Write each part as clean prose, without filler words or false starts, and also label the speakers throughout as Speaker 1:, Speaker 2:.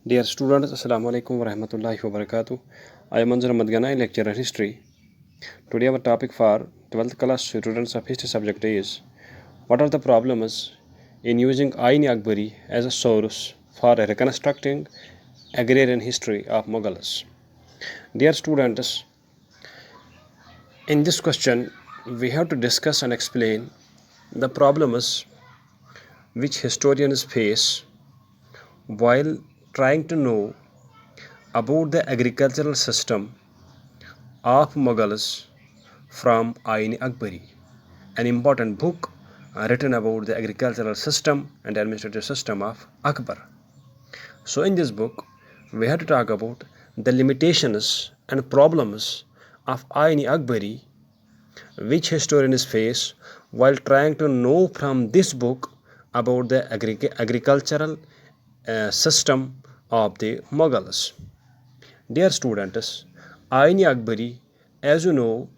Speaker 1: Dear students, Assalamu alaikum wa rahmatullahi wa barakatuh. I am Manzur Ahmad Ganai, lecturer in history. Today our topic for 12th class students of history subject is what are the problems in using Ain-i-Akbari as a source for reconstructing agrarian history of Mughals. Dear students, in this question we have to discuss and explain the problems which historians face while trying to know about the agricultural system of Mughals from Ain-i-Akbari, an important book written about the agricultural system and administrative system of Akbar. So in this book, we have to talk about the limitations and problems of Ain-i-Akbari which historians face while trying to know from this book about the agricultural system of the Mughals. Dear students, Ain-i-Akbari, as you know,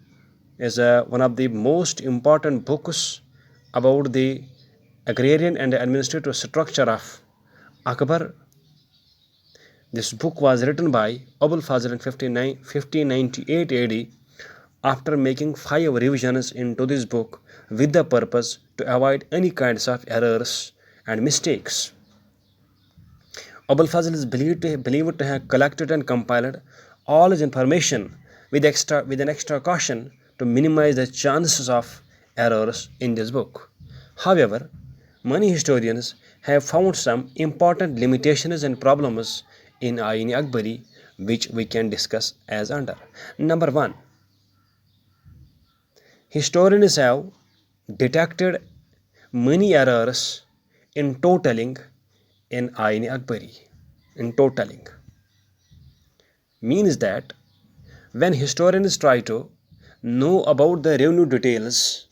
Speaker 1: is one of the most important books about the agrarian and administrative structure of Akbar. This book was written by Abul Fazl in 1598 AD after making 5 revisions into this book with the purpose to avoid any kinds of errors and mistakes. Abul Fazl is believed to have collected and compiled all his information with an extra caution to minimize the chances of errors in this book. However, many historians have found some important limitations and problems in Ain-i-Akbari which we can discuss as under. Number 1. Historians have detected many errors in totaling in Ain-i-Akbari. In totaling means that when historians try to know about the revenue details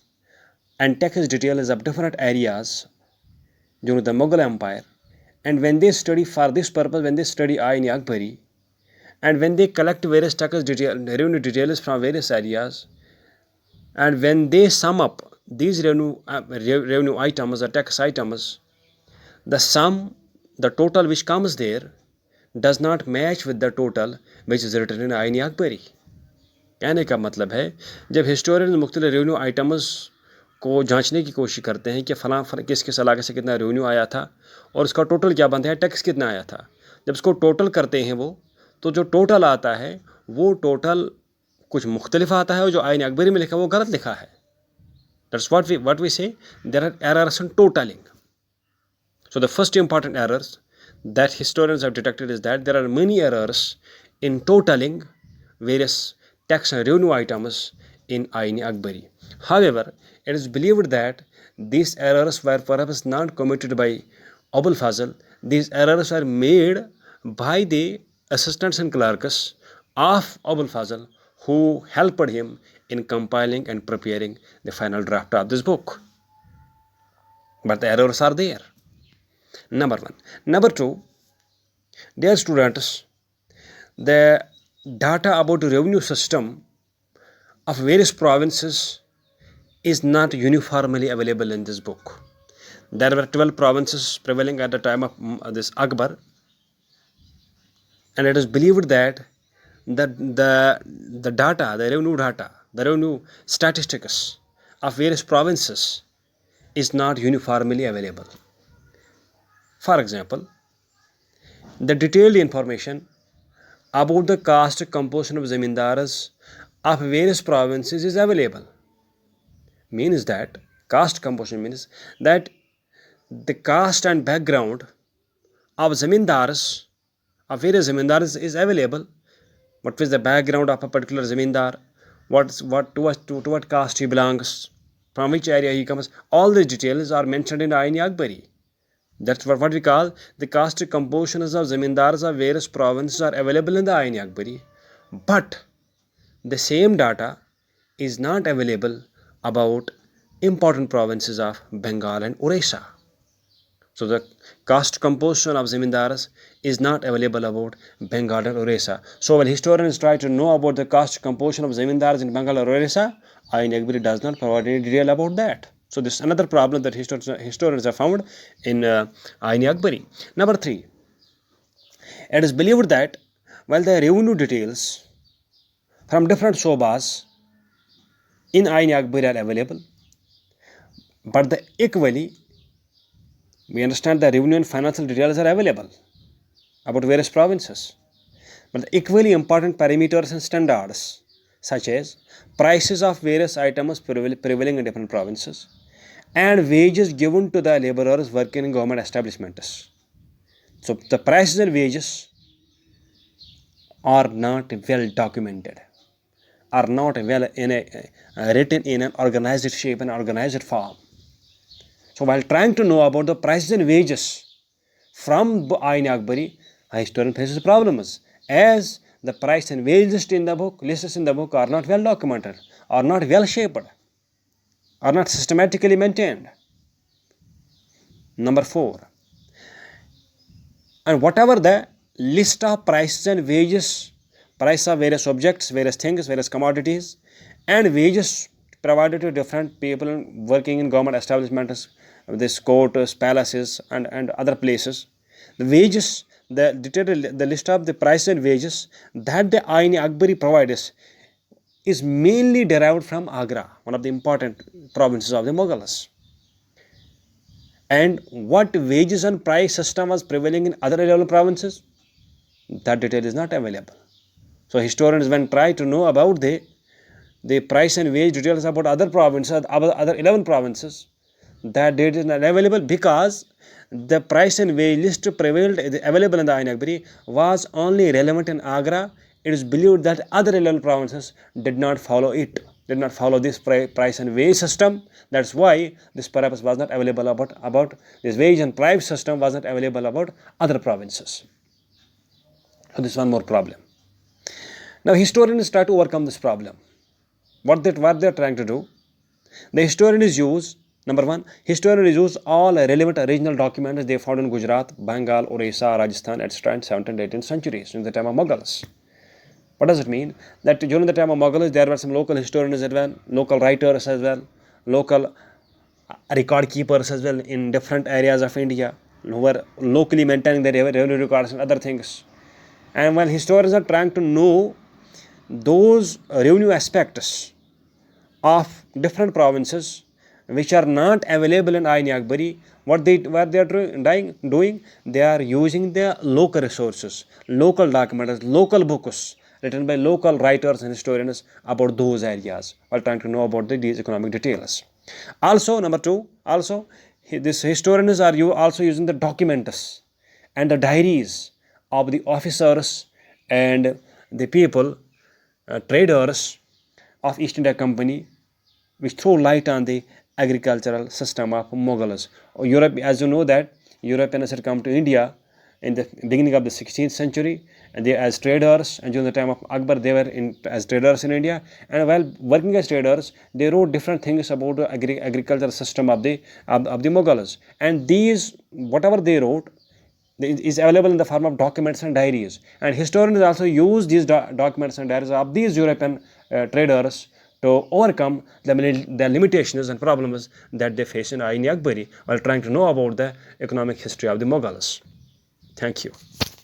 Speaker 1: and tax details of different areas during the Mughal Empire, and when they study for this purpose, when they study Ain-i-Akbari, and when they collect various revenue details from various areas, and when they sum up these revenue items or tax items, the total which comes there does not match with the total which is written in Ain-i-Akbari. कहने का मतलब है जब historian मुख्तलिफ revenue items को जांचने की कोशिश करते हैं कि फलां किस किस इलाके से कितना रेवेन्यू आया था और उसका टोटल क्या बनता है, टैक्स कितना आया था, जब इसको टोटल करते हैं वो तो जो टोटल आता है वो टोटल कुछ मुख्तलिफ आता है और जो Ain-i-Akbari में लिखा वो गलत लिखा है. That's what we say, there are errors in totaling. So the first important errors that historians have detected is that there are many errors in totaling various tax and revenue items in Ain-i-Akbari. However, it is believed that these errors were perhaps not committed by Abul Fazl. These errors were made by the assistants and clerks of Abul Fazl who helped him in compiling and preparing the final draft of this book. But the errors are there. Number 1. Number 2, dear students, the data about the revenue system of various provinces is not uniformly available in this book. There were 12 provinces prevailing at the time of this Akbar, and it is believed that the revenue statistics of various provinces is not uniformly available. For example, the detailed information about the caste composition of zamindars of various provinces is available. Means that caste composition means that the caste and background of zamindars of various zamindars is available. What is the background of a particular zamindar? To what caste he belongs? From which area he comes? All the details are mentioned in Ain-i-Akbari. That's what we call the caste compositions of zamindars of various provinces are available in the Ain-i-Akbari. But the same data is not available about important provinces of Bengal and Orissa. So the caste composition of zamindars is not available about Bengal and Orissa. So when historians try to know about the caste composition of zamindars in Bengal or Orissa, Ain-i-Akbari does not provide any detail about that. So this is another problem that historians have found in Ain-i-Akbari. Number 3, It is believed that while the revenue details from different sobas in Ain Akbari are available, but the equally we understand the revenue and financial details are available about various provinces. But the equally important parameters and standards, such as prices of various items prevailing in different provinces and wages given to the laborers working in government establishments. So the prices and wages are not well documented, are not well written in an organized shape and organized form. So while trying to know about the prices and wages from Ain Akbari, a historian faces problems, as the price and wage lists in the book are not well documented, are not well shaped, are not systematically maintained. Number 4. And whatever the list of prices and wages, price of various objects, various things, various commodities, and wages provided to different people working in government establishments, this courts, palaces, and other places, the wages, the list of the prices and wages that the Ain Akbari provides is mainly derived from Agra, one of the important provinces of the Mughals. And what wages and price system was prevailing in other 11 provinces, that detail is not available. So historians, when try to know about the price and wage details about other provinces, other 11 provinces, that data is not available because the price and wage list available in the Ain Akbari was only relevant in Agra. It is believed that other 11 provinces did not follow this price and wage system. That's why this perhaps was not available about this wage and price system was not available about other provinces. So this is one more problem. Now historians try to overcome this problem. What they are trying to do, the historians use, number 1, historians use all relevant regional documents they found in Gujarat, Bengal, Orissa, Rajasthan, etc. in 17th and 18th centuries in the time of Mughals. What does it mean? That during the time of Mughals, there were some local historians as well, local writers as well, local record keepers as well in different areas of India who were locally maintaining their revenue records and other things. And when historians are trying to know those revenue aspects of different provinces which are not available in Ain Akbari, what they are doing, they are using their local resources, local documents, local books written by local writers and historians about those areas while trying to know about these economic details. Also, number 2, these historians are also using the documents and the diaries of the officers and the people, traders of East India Company, which throw light on the agricultural system of Mughals. Europe, as you know that Europeans had come to India in the beginning of the 16th century, and they as traders, and during the time of Akbar they were as traders in India, and while working as traders they wrote different things about the agricultural system of the Mughals, and these whatever they wrote is available in the form of documents and diaries, and historians also use these documents and diaries of these European traders to overcome the limitations and problems that they face in Ain Akbari while trying to know about the economic history of the Mughals. Thank you.